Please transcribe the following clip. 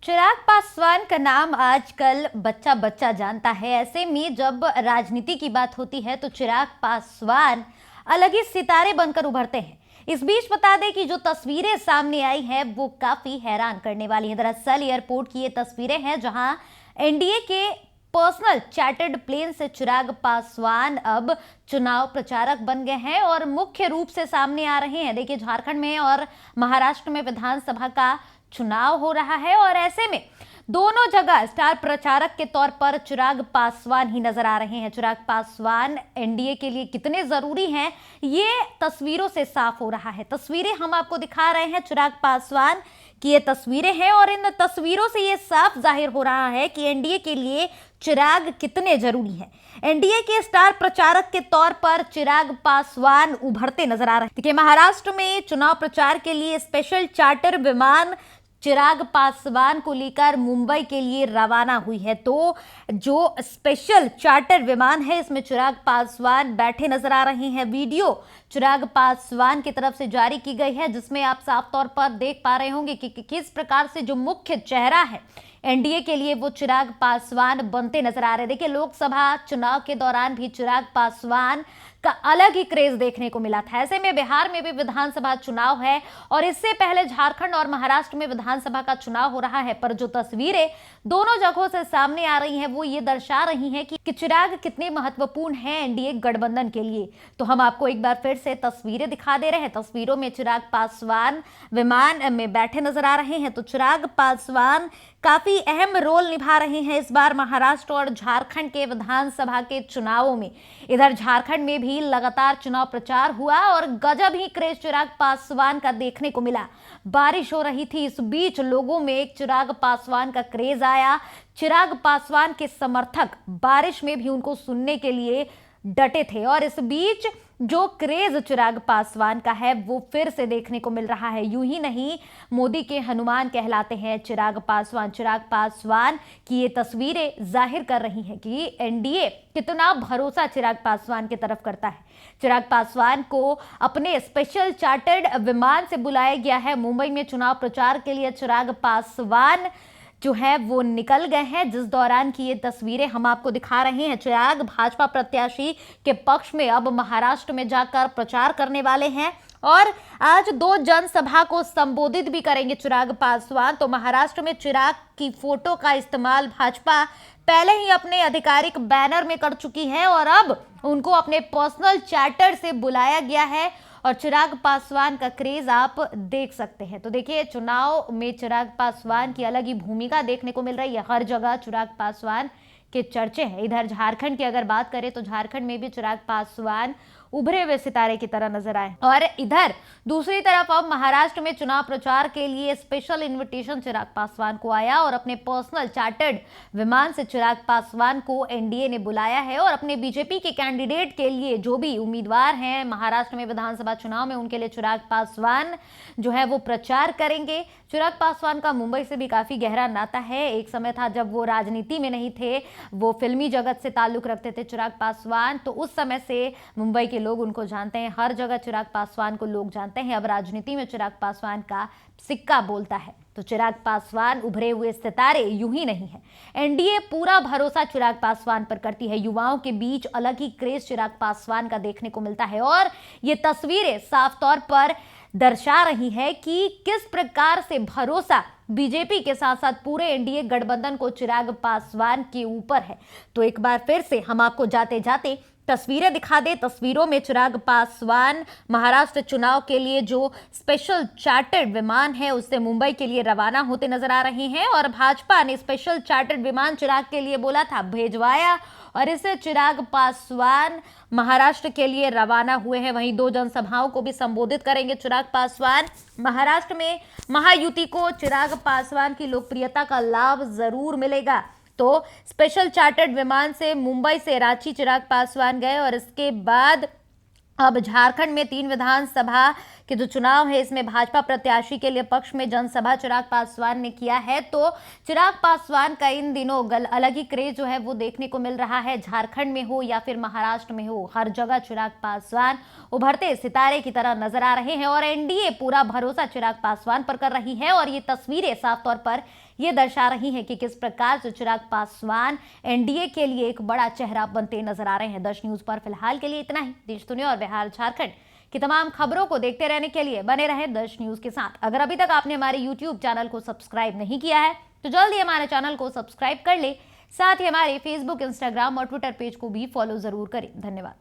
चिराग पासवान का नाम आजकल बच्चा बच्चा जानता है। ऐसे में जब राजनीति की बात होती है तो चिराग पासवान अलग ही सितारे बनकर उभरते हैं। इस बीच बता दें कि जो तस्वीरें सामने आई हैं वो काफी हैरान करने वाली हैं। दरअसल एयरपोर्ट की ये तस्वीरें हैं जहां एनडीए के पर्सनल चार्टर्ड प्लेन से चिराग पासवान अब चुनाव प्रचारक बन गए हैं और मुख्य रूप से सामने आ रहे हैं। देखिए, झारखंड में और महाराष्ट्र में विधानसभा का चुनाव हो रहा है और ऐसे में दोनों जगह स्टार प्रचारक के तौर पर चिराग पासवान ही नजर आ रहे हैं। चिराग पासवान एनडीए के लिए कितने जरूरी हैं ये तस्वीरों से साफ हो रहा है। तस्वीरें हम आपको दिखा रहे हैं, चिराग पासवान की ये तस्वीरें हैं और इन तस्वीरों से ये साफ जाहिर हो रहा है कि एनडीए के लिए चिराग कितने जरूरी हैं। एनडीए के स्टार प्रचारक के तौर पर चिराग पासवान उभरते नजर आ रहे हैं। देखिए, महाराष्ट्र में चुनाव प्रचार के लिए स्पेशल चार्टर विमान चिराग पासवान को लेकर मुंबई के लिए रवाना हुई है। तो जो स्पेशल चार्टर विमान है इसमें चिराग पासवान बैठे नजर आ रहे हैं। वीडियो चिराग पासवान की तरफ से जारी की गई है जिसमें आप साफ तौर पर देख पा रहे होंगे कि किस प्रकार से जो मुख्य चेहरा है एनडीए के लिए वो चिराग पासवान बनते नजर आ रहे हैं। देखिए, लोकसभा चुनाव के दौरान भी चिराग पासवान का अलग ही क्रेज देखने को मिला था। ऐसे में बिहार में भी विधानसभा चुनाव है और इससे पहले झारखंड और महाराष्ट्र में विधानसभा का चुनाव हो रहा है। पर जो तस्वीरें दोनों जगहों से सामने आ रही हैं वो ये दर्शा रही हैं कि चिराग कितने महत्वपूर्ण हैं एनडीए गठबंधन के लिए। तो हम आपको एक बार फिर से तस्वीरें दिखा दे रहे हैं। तस्वीरों में चिराग पासवान विमान में बैठे नजर आ रहे हैं। तो चिराग पासवान काफी अहम रोल निभा रहे हैं इस बार महाराष्ट्र और झारखंड के विधानसभा के चुनावों में। इधर झारखंड में भी लगातार चुनाव प्रचार हुआ और गजब ही क्रेज चिराग पासवान का देखने को मिला। बारिश हो रही थी, इस बीच लोगों में एक चिराग पासवान का क्रेज आया। चिराग पासवान के समर्थक बारिश में भी उनको सुनने के लिए डटे थे और इस बीच जो क्रेज चिराग पासवान का है वो फिर से देखने को मिल रहा है। यूं ही नहीं, मोदी के हनुमान कहलाते हैं चिराग पासवान। चिराग पासवान की ये तस्वीरें जाहिर कर रही हैं कि एनडीए कितना भरोसा चिराग पासवान की तरफ करता है। चिराग पासवान को अपने स्पेशल चार्टर्ड विमान से बुलाया गया है। मुंबई में चुनाव प्रचार के लिए चिराग पासवान जो है वो निकल गए हैं, जिस दौरान की ये तस्वीरें हम आपको दिखा रहे हैं। चिराग भाजपा प्रत्याशी के पक्ष में अब महाराष्ट्र में जाकर प्रचार करने वाले हैं और आज 2 जनसभा को संबोधित भी करेंगे चिराग पासवान। तो महाराष्ट्र में चिराग की फोटो का इस्तेमाल भाजपा पहले ही अपने आधिकारिक बैनर में कर चुकी है और अब उनको अपने पर्सनल चार्टर से बुलाया गया है और चिराग पासवान का क्रेज आप देख सकते हैं। तो देखिए, चुनाव में चिराग पासवान की अलग ही भूमिका देखने को मिल रही है। हर जगह चिराग पासवान के चर्चे हैं। इधर झारखंड की अगर बात करें तो झारखंड में भी चिराग पासवान उभरे हुए सितारे की तरह नजर आए और इधर दूसरी तरफ अब महाराष्ट्र में चुनाव प्रचार के लिए स्पेशल इनविटेशन चिराग पासवान को आया और अपने पर्सनल चार्टर्ड विमान से चिराग पासवान को एनडीए ने बुलाया है और अपने बीजेपी के कैंडिडेट के लिए जो भी उम्मीदवार हैं महाराष्ट्र में विधानसभा चुनाव में उनके लिए चिराग पासवान जो है वो प्रचार करेंगे। चिराग पासवान का मुंबई से भी काफी गहरा नाता है। एक समय था जब वो राजनीति में नहीं थे, वो फिल्मी जगत से ताल्लुक रखते थे चिराग पासवान। तो उस समय से मुंबई के लोग उनको जानते हैं, हर जगह चिराग पासवान को लोग जानते हैं। अब राजनीति में चिराग पासवान का सिक्का बोलता है। तो चिराग पासवान उभरे हुए सितारे यूं ही नहीं है। एनडीए पूरा भरोसा चिराग पासवान पर करती है। युवाओं के बीच अलग ही क्रेज चिराग पासवान का देखने को मिलता है और ये तस्वीरें साफ तौर पर दर्शा रही है कि किस प्रकार से भरोसा बीजेपी के साथ साथ पूरे एनडीए गठबंधन को चिराग पासवान के ऊपर है। तो एक बार फिर से हम आपको जाते जाते तस्वीरें दिखा दे। तस्वीरों में चिराग पासवान महाराष्ट्र चुनाव के लिए जो स्पेशल चार्टर्ड विमान है उससे मुंबई के लिए रवाना होते नजर आ रहे हैं और भाजपा ने स्पेशल चार्टर्ड विमान चिराग के लिए बोला था, भेजवाया और इसे चिराग पासवान महाराष्ट्र के लिए रवाना हुए हैं। वहीं 2 जनसभाओं को भी संबोधित करेंगे चिराग पासवान। महाराष्ट्र में महायुति को चिराग पासवान की लोकप्रियता का लाभ जरूर मिलेगा। तो स्पेशल चार्टर्ड विमान से मुंबई से रांची चिराग पासवान गए और इसके बाद अब झारखंड में 3 विधानसभा के जो चुनाव है इसमें भाजपा प्रत्याशी के लिए पक्ष में जनसभा चिराग पासवान ने किया है। तो चिराग पासवान का इन दिनों अलग ही क्रेज जो है वो देखने को मिल रहा है। झारखंड में हो या फिर महाराष्ट्र में हो, हर जगह चिराग पासवान उभरते सितारे की तरह नजर आ रहे हैं और एनडीए पूरा भरोसा चिराग पासवान पर कर रही है और ये तस्वीरें साफ तौर पर ये दर्शा रही है कि किस प्रकार से चिराग पासवान एनडीए के लिए एक बड़ा चेहरा बनते नजर आ रहे हैं। 10 न्यूज पर फिलहाल के लिए इतना ही। देश दुनिया और बिहार झारखंड की तमाम खबरों को देखते रहने के लिए बने रहें 10 न्यूज के साथ। अगर अभी तक आपने हमारे यूट्यूब चैनल को सब्सक्राइब नहीं किया है तो जल्दी हमारे चैनल को सब्सक्राइब कर ले, साथ ही हमारे फेसबुक, इंस्टाग्राम और ट्विटर पेज को भी फॉलो जरूर करें। धन्यवाद।